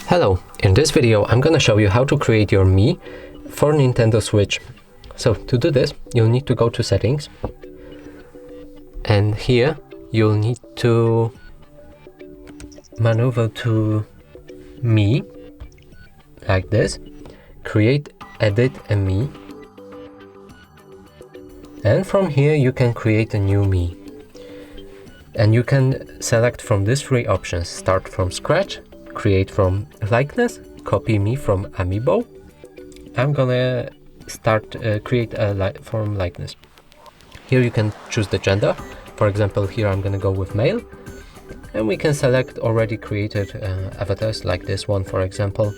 Hello, in this video I'm gonna show you how to create your Mii for Nintendo Switch. So to do this, you'll need to go to settings, and here you'll need to maneuver to Mii like this, create, edit a Mii, and from here you can create a new Mii. And you can select from these three options: start from scratch, create from likeness, copy Mii from Amiibo. I'm gonna create a from likeness. Here you can choose the gender. For example, here I'm gonna go with male, and we can select already created avatars like this one, for example.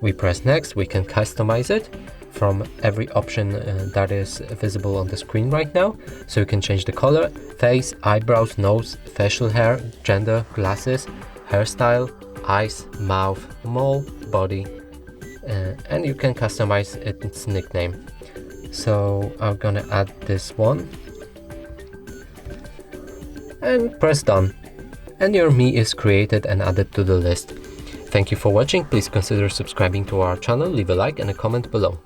We press next. We can customize it from every option that is visible on the screen right now. So you can change the color, face, eyebrows, nose, facial hair, gender, glasses, hairstyle, eyes, mouth, mole, body, and you can customize its nickname. So I'm gonna add this one and press done, and your Mii is created and added to the list. Thank you for watching. Please consider subscribing to our channel, leave a like and a comment below.